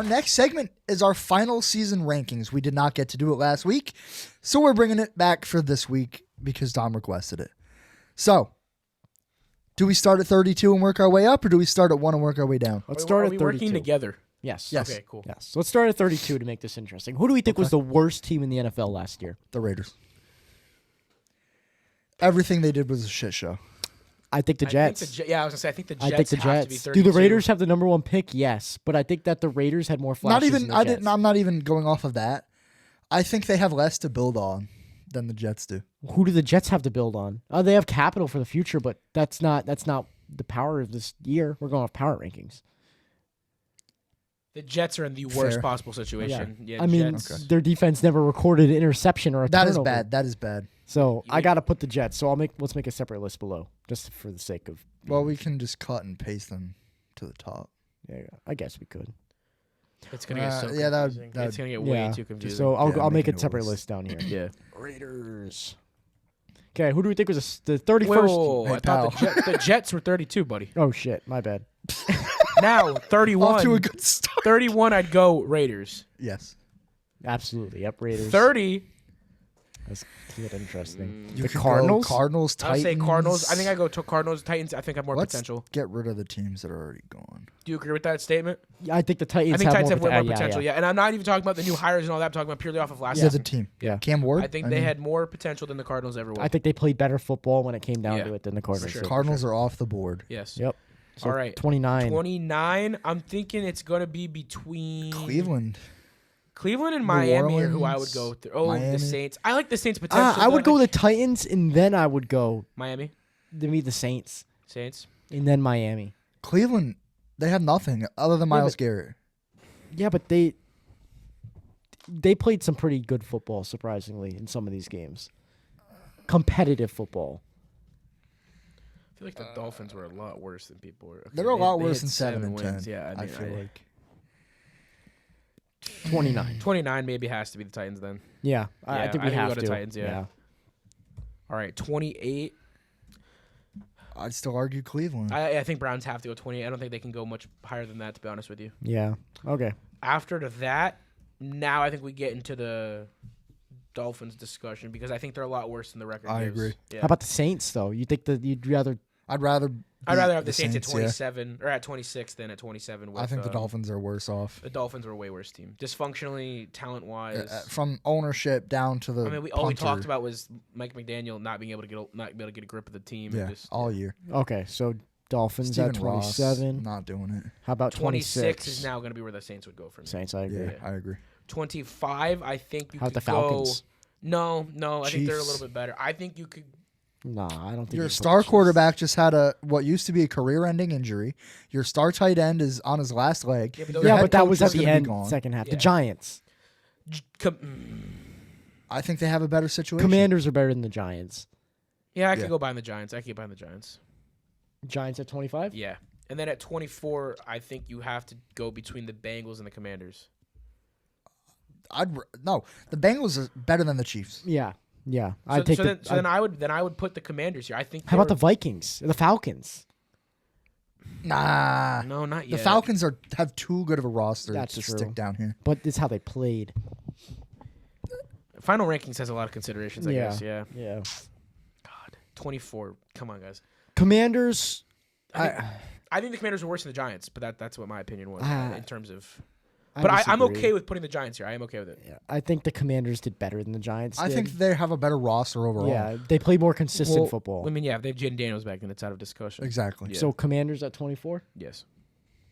our next segment is our final season rankings. We did not get to do it last week, so we're bringing it back for this week because Dom requested it. So, do we start at 32 and work our way up, or do we start at 1 and work our way down? Let's start Are at we 32. working together? Yes. Yes. Okay, cool. Yes. Let's start at 32 to make this interesting. Who do we think was the worst team in the NFL last year? The Raiders. Everything they did was a shit show. I think the Jets. I was going to say, I think the Jets I think the have to be Jets. 32. Do the Raiders have the number 1 pick? Yes, but I think that the Raiders had more flashes. Not even. than the I Jets. didn't. I'm not even going off of that. I think they have less to build on than the Jets do. Who do the Jets have to build on? They have capital for the future, but that's not the power of this year. We're going off power rankings. The Jets are in the worst Fair. possible situation. Yeah, I mean, Jets. their defense never recorded an interception or a That turnover. is bad. That is bad. So You I think- got to put the Jets. So let's make a separate list below, just for the sake of. Well, we can just cut and paste them to the top. Yeah, I guess we could. It's going to get so yeah, that would- confusing. that It's would- going to get way Yeah. too confusing. So I'll Yeah, make make a a separate list. list down here. yeah. Raiders. Okay, who do we think was the 31st? Whoa, Hey, I thought the Jets were 32, buddy. Oh shit, my bad. Now, 31. Off to a good start. 31, I'd go Raiders. Yes. Absolutely, yep. Raiders. 30, That's get interesting. You The could go Cardinals. Cardinals, I'll Titans. say Cardinals. I think I go to Cardinals, Titans. I think have more Let's potential. get rid of the teams that are already gone. Do you agree with that statement? I think the Titans. I think Titans have way more yeah, potential. Yeah. And I'm not even talking about the new hires and all that. I'm talking about purely off of last Yeah, the season. team. Yeah. Cam Ward. I think they had more potential than the Cardinals ever will. I think they played better football when it came down Yeah, to it than the Cardinals. sure. did. Cardinals are off the board. Yes. Yep. So All right. 29. 29. I'm thinking it's going to be between Cleveland. Cleveland and Miami are who I would Orleans, go through. Oh, Miami. the Saints. I like the Saints potential. I would though. go the Titans, and then I would go Miami, to meet the Saints, Saints. and then Miami. Cleveland, they have nothing other than Miles Garrett. Yeah, but they played some pretty good football, surprisingly, in some of these games. Competitive football. I feel like the Dolphins were a lot worse than people were. Okay, They're a lot they worse had than 7 and 10. wins. Yeah, I feel like. 29. 29 maybe has to be the Titans then. Yeah, I Yeah, think I we think we have go to to. Titans, yeah. All right, 28. I'd still argue Cleveland. I think Browns have to go 28. I don't think they can go much higher than that, to be honest with you. Yeah. Okay. After that, now I think we get into the Dolphins discussion because I think they're a lot worse than the record I gives. agree. Yeah. How about the Saints, though? You think that you'd rather? I'd rather have the beat Saints at yeah. 27 or at 26 than at 27. With, I think the Dolphins are worse off. The Dolphins are a way worse team, dysfunctionally, talent-wise. From ownership down to the I mean, all we punter. talked about was Mike McDaniel not being able to get a grip of the team. Yeah, and just, all year. Okay, so Dolphins Steven at Ross 27. not doing it. How about 26 is now going to be where the Saints would go from. Saints, I agree. Yeah, I agree. 25, I think you How could about the Falcons? go. No, I think they're a Chiefs. little bit better. I think you could. Nah, I don't think Your you put star the Chiefs. quarterback just had what used to be a career-ending injury. Your star tight end is on his last leg. Yeah, but Your those- Yeah, head but that coach was is at the gonna be end, gone. second half. Yeah. The Giants. I think they have a better situation. Commanders are better than the Giants. Yeah, I Yeah. could go behind the Giants. I could get behind the Giants. Giants at 25? Yeah. And then at 24, I think you have to go between the Bengals and the Commanders. No, the Bengals are better than the Chiefs. Yeah. Yeah. So, I'd take then I would put the Commanders here. I think. How about the they're- Vikings? The Falcons? Nah, No, not the yet. Falcons have too good of a roster That's to true. stick down here. But it's how they played. Final rankings has a lot of considerations. I guess. Yeah. Yeah. God. 24. Come on, guys. Commanders. I think the Commanders are worse than the Giants, but that's what my opinion was in terms of. I But I'm disagree. okay with putting the Giants here. I am okay with it. Yeah, I think the Commanders did better than the Giants. I did. think they have a better roster overall. Yeah, they played more consistent Well, football. I mean, yeah, if they have Jaden Daniels back, then it's out of discussion. Exactly. Yeah. So Commanders at 24. Yes.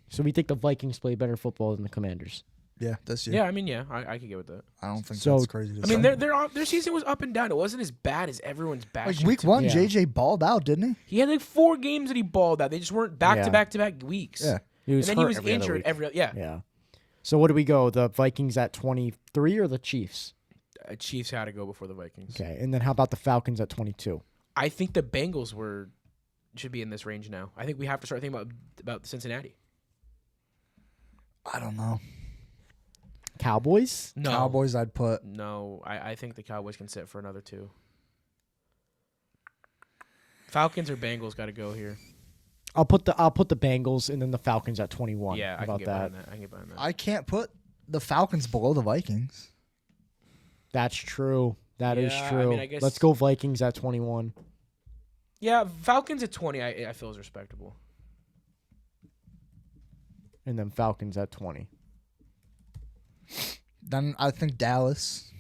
So we think the Vikings play better football than the Commanders. Yeah, this year. Yeah, I mean, yeah, I could get with that. I don't think So- that's crazy. To I mean, say. their season was up and down. It wasn't as bad as everyone's like bashing. week it to one, be. Yeah. JJ balled out, didn't he? He had like 4 games that he balled out. They just weren't back Yeah. to back to back weeks. Yeah. He And was then hurt he was every other injured week. every. Yeah. Yeah. So what do we go? The Vikings at 23 or the Chiefs? Chiefs had to go before the Vikings. Okay, and then how about the Falcons at 22? I think the Bengals should be in this range now. I think we have to start thinking about Cincinnati. I don't know. Cowboys? No. Cowboys, I'd put. No, I think the Cowboys can sit for another 2. Falcons or Bengals got to go here. I'll put the Bengals and then the Falcons at 21. Yeah, How I can about get that? behind that. I can get behind that. I can't put the Falcons below the Vikings. That's true. That is Yeah, I true. mean, I guess- Let's go Vikings at 21. Yeah, Falcons at 20, I feel is respectable. And then Falcons at 20. Then I think Dallas.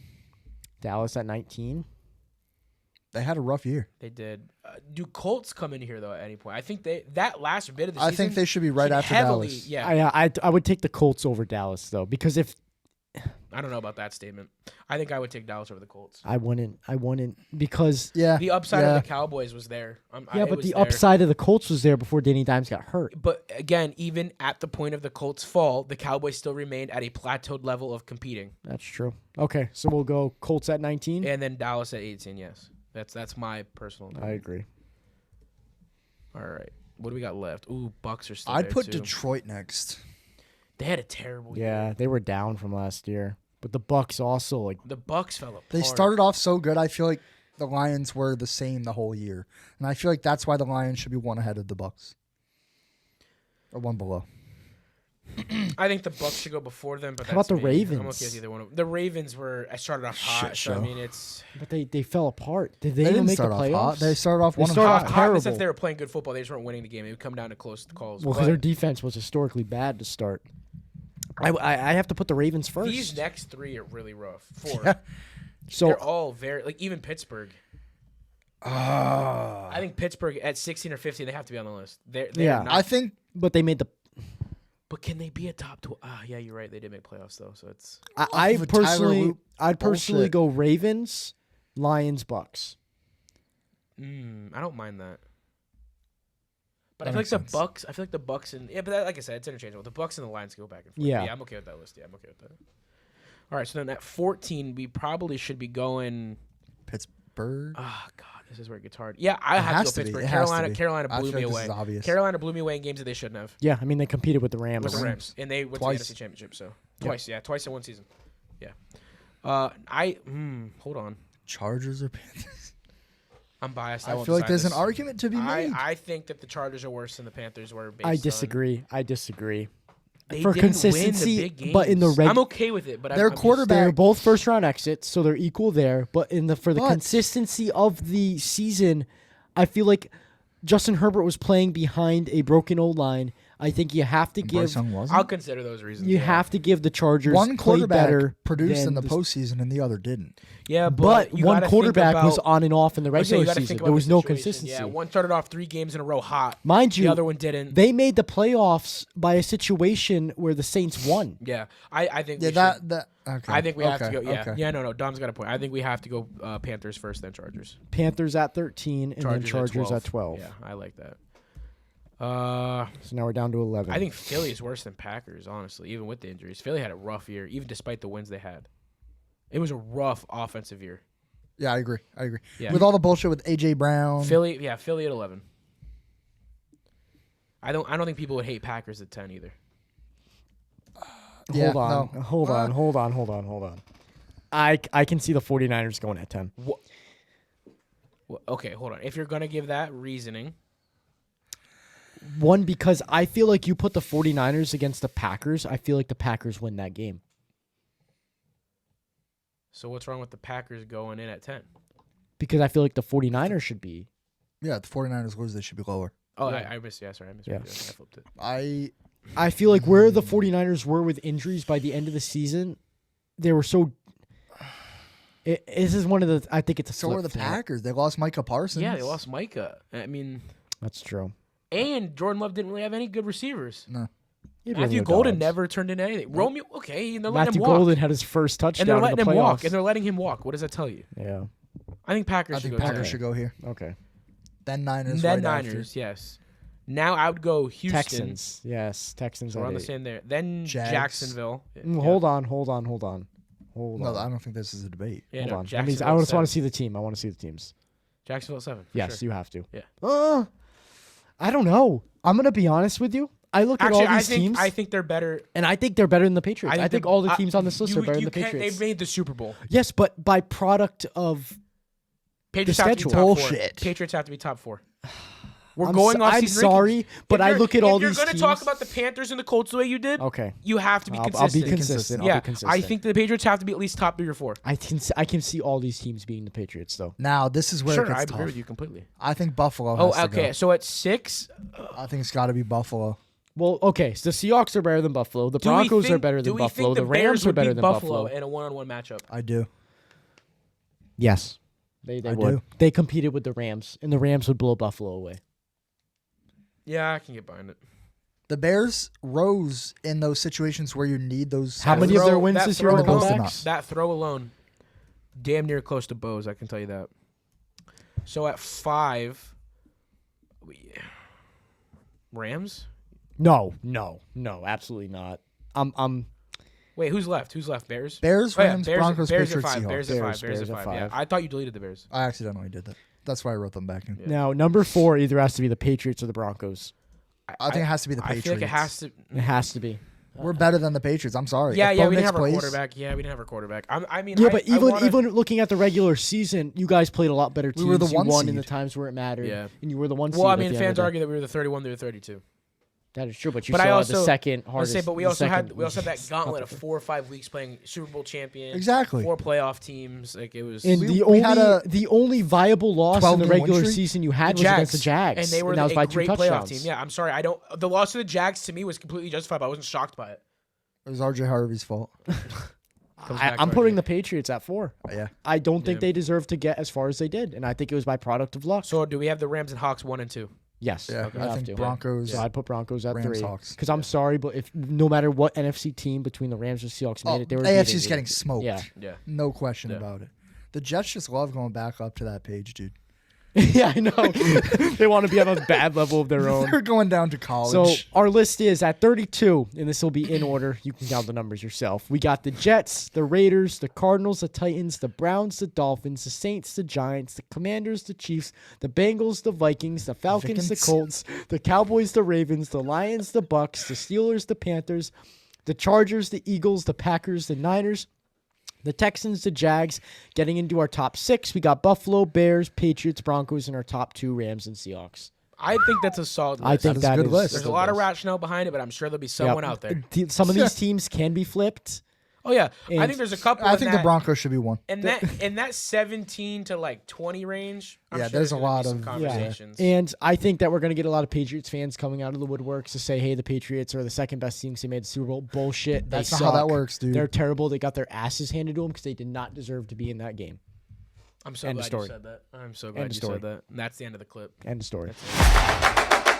Dallas at 19. They had a rough year. They did. Do Colts come in here though at any point? I think that last bit of the I season. think they should be right should after heavily, Dallas. Yeah, I would take the Colts over Dallas though, because if I don't know about that statement. I think I would take Dallas over the Colts. I wouldn't because Yeah. The upside yeah. of the Cowboys was there. yeah, it but was the there. upside of the Colts was there before Danny Dimes got hurt. But again, even at the point of the Colts' fall, the Cowboys still remained at a plateaued level of competing. That's true. Okay, so we'll go Colts at 19. And then Dallas at 18. Yes, that's my personal. I opinion. agree. All right, what do we got left? Ooh, Bucks are still I'd there put too. Detroit next. They had a terrible Yeah, year. they were down from last year, but the Bucks also like The Bucks fell apart. They started off so good. I feel like the Lions were the same the whole year, and I feel like that's why the Lions should be one ahead of the Bucks, or one below. I think the Bucks should go before them. But How about that's the me. Ravens? I'm okay with either one. The Ravens I started off hot. Shit So, I show. mean, it's but they fell apart. Did they, They even didn't make start the off playoffs? hot. They started off They 1 started and off 5. hot in the sense terrible. they were playing good football. They just weren't winning the game. It would come down to close calls. Well, But because their defense was historically bad to start. I have to put the Ravens first. these next three are really rough. 4. Yeah. so They're all very even Pittsburgh. Ah. I think Pittsburgh at 16 or 15, they have to be on the list. They're Yeah. not, I think but they made the. but can they be a top 12? Yeah, you're right. They did make playoffs though, so it's I of a Tyler personally, Loop I'd personally bullshit. go Ravens, Lions, Bucks. I don't mind that. But That I feel like makes the sense. Bucks. I feel like the Bucks and but that, like I said, it's interchangeable. The Bucks and the Lions go back and forth. Yeah. I'm okay with that list. Yeah, I'm okay with that. All right, so then at 14, we probably should be going. Pittsburgh. Oh God, this is where it gets hard. Yeah, I It have has to go to be. Pittsburgh. It has to be. Carolina I blew feel me like this away. is obvious. Carolina blew me away in games that they shouldn't have. Yeah, I mean they competed with the Rams. With the Rams, and they went Twice. to the NFC Championship. So Yep. twice in one season. Yeah. Hold on. Chargers or Panthers? I'm biased. I won't feel like decide there's this. an argument to be made. I think that the Chargers are worse than the Panthers were. Based I on- disagree. I disagree. They For didn't win consistency, the big but in the games. reg- I'm okay with it. But Their I'm just- quarterback- They're both first round exits, so they're equal there. But for the But- consistency of the season, I feel like Justin Herbert was playing behind a broken O line. I think you have to And give Bryce Young wasn't. I'll consider those reasons. you yeah. have to give the Chargers One play quarterback better produced in than the postseason and the other didn't. Yeah, But you one gotta think quarterback was about- on and off in the I was saying, regular you gotta season. think There about was the no situation. consistency. Yeah, one started off 3 games in a row hot. Mind you, The other one didn't. they made the playoffs by a situation where the Saints won. Yeah, I think. Yeah, we that should- that. Okay. I think we have to okay, go. Yeah, Okay. yeah. No. Dom's got a point. I think we have to go Panthers first, then Chargers. Panthers at 13 and then Chargers at 12. Yeah, I like that. So now we're down to 11. I think Philly is worse than Packers, honestly, even with the injuries. Philly had a rough year, even despite the wins they had. It was a rough offensive year. Yeah, I agree. Yeah. With all the bullshit with AJ Brown. Philly at 11. I don't think people would hate Packers at 10 either. Yeah, Hold on. I can see the 49ers going at 10. Well, okay, hold on. If you're gonna give that reasoning, One, because I feel like you put the 49ers against the Packers, I feel like the Packers win that game. so what's wrong with the Packers going in at 10? Because I feel like the 49ers should be. Yeah, the 49ers lose, they should be lower. Oh, Yeah. I missed. Yeah, sorry, I missed. Yeah. I flipped it. I feel like where the 49ers were with injuries by the end of the season, they were so. This is one of the. I think it's a So flip are the thing. Packers. They lost Micah Parsons. Yeah, they lost Micah. I mean, That's true. and Jordan Love didn't really have any good receivers. No. He had Matthew Romeo Golden Dobbs. never turned into anything. Romeo, okay, and they're letting Matthew him walk. Golden had his first touchdown and they're in letting the him walk. playoffs. And they're letting him walk. What does that tell you? Yeah. I think Packers I should think go Packers 10. should go here. Okay. Then Niners. Then right Niners, after. yes. Now I would go Houston. Texans. Yes, Texans. So we're at on the 8. same there. Then Jags. Jacksonville. Hold on. Hold No, on. I don't think this is a debate. Yeah, Hold no, on. I Jacksonville just want to 7. see the team. I want to see the teams. Jacksonville at 7. for Yes, sure. you have to. Yeah. I don't know. I'm gonna be honest with you. I look Actually, at all these teams, I think they're better. and I think they're better than the Patriots. I think the- all the teams on this list are better than the can't- Patriots. They've made the Super Bowl. Yes, but by product of Patriots The have to be schedule. top 4. Bullshit. Patriots have to be top 4. We're I'm going off I'm season sorry, but I look at all these If you're going teams. to talk about the Panthers and the Colts the way you did, Okay. you have to be I'll consistent. be consistent. Yeah, I'll be consistent. I think the Patriots have to be at least top 3 or 4. I can see all these teams being the Patriots though. Now this is where it Sure, gets I tough. agree with you completely. I think Buffalo. Oh, Has to okay. go. So at 6, I think it's got to be Buffalo. Well, okay, so the Seahawks are better than Buffalo. The do we Broncos think- are better do than we Buffalo. think The Bears Rams are would better beat than Buffalo Buffalo. in a one-on-one matchup. I do. Yes, they I would. do. They competed with the Rams, and the Rams would blow Buffalo away. Yeah, I can get behind it. The Bears rose in those situations where you need those. How many of their wins that this year are throw alone- comebacks? That throw alone, damn near close to Bo's. I can tell you that. So at 5, Rams. No, absolutely not. Wait, who's left? Bears. Bears, Oh, yeah, Rams, Bears, Broncos, Bears Patriots, at 5. Seahawks. Bears at 5. Bears at 5. Yeah, I thought you deleted the Bears. I accidentally did that. That's why I wrote them back in. Yeah. Now number 4 either has to be the Patriots or the Broncos. I think it has to be the I Patriots. feel like it has to. It has to be. We're better than the Patriots. I'm sorry. Yeah, If yeah, Bo we didn't Nix have our plays- quarterback. Yeah, we didn't have our quarterback. I mean, Yeah, I- but I wanna- even looking at the regular season, you guys played a lot better teams. We were the you one won in the seed. times where it mattered. Yeah. And you were the one seed. Well, I at mean, the end fans of the- argue that we were the 31, they were 32. That is true, but you But I still had also- the second Let's hardest. say, but we the also had second- that gauntlet of 4 or 5 weeks playing Super Bowl champion, Exactly. 4 playoff teams. Like it was. And We had the only viable loss in the 12-game win regular streak? season you had the was against the Jags, and they were that was a by great 2 playoff touchdowns. team. Yeah, I'm sorry, I don't. The loss to the Jags to me was completely justified. But I wasn't shocked by it. It was RJ Harvey's fault. Comes back I'm to putting RJ. the Patriots at 4. Yeah. I don't think Yeah. they deserve to get as far as they did, and I think it was by product of luck. So do we have the Rams and Hawks 1 and 2? Yes, Yeah. you I have think to. Broncos. So I'd put Broncos at Rams, 3. Hawks. Because I'm sorry, but if no matter what NFC team between the Rams and Seahawks made Oh, it, they were AFC's beating getting you. smoked. Yeah. Yeah. No question Yeah. about it. The Jets just love going back up to that page, dude. Yeah, I know. They want to be on a bad level of their own. They're going down to college. So our list is at 32, and this will be in order. You can count the numbers yourself. We got the Jets, the Raiders, the Cardinals, the Titans, the Browns, the Dolphins, the Saints, the Giants, the Commanders, the Chiefs, the Bengals, the Vikings, the Falcons, the Vikings. Colts, the Cowboys, the Ravens, the Lions, the Bucks, the Steelers, the Panthers, the Chargers, the Eagles, the Packers, the Niners, the Texans, the Jags. Getting into our top 6, we got Buffalo, Bears, Patriots, Broncos, and our top 2, Rams and Seahawks. I think that's a solid list. I think is a that good is list. There's a a lot of list. rationale behind it, but I'm sure there'll be someone out there. Some of these teams can be flipped. Oh yeah, I And think there's a couple. I in think that, the Broncos should be 1. in that 17 to like 20 range. I'm Yeah, sure there's a gonna be lot some of- conversations. And I think that we're going to get a lot of Patriots fans coming out of the woodworks to say, hey, the Patriots are the second best team because they made the Super Bowl. Bullshit. They That's not how that suck. works, dude. They're terrible. They got their asses handed to them because they did not deserve to be in that game. I'm so End of glad story. you said that. I'm so End glad of you story. said that. And that's the end of the clip. End of story. That's it.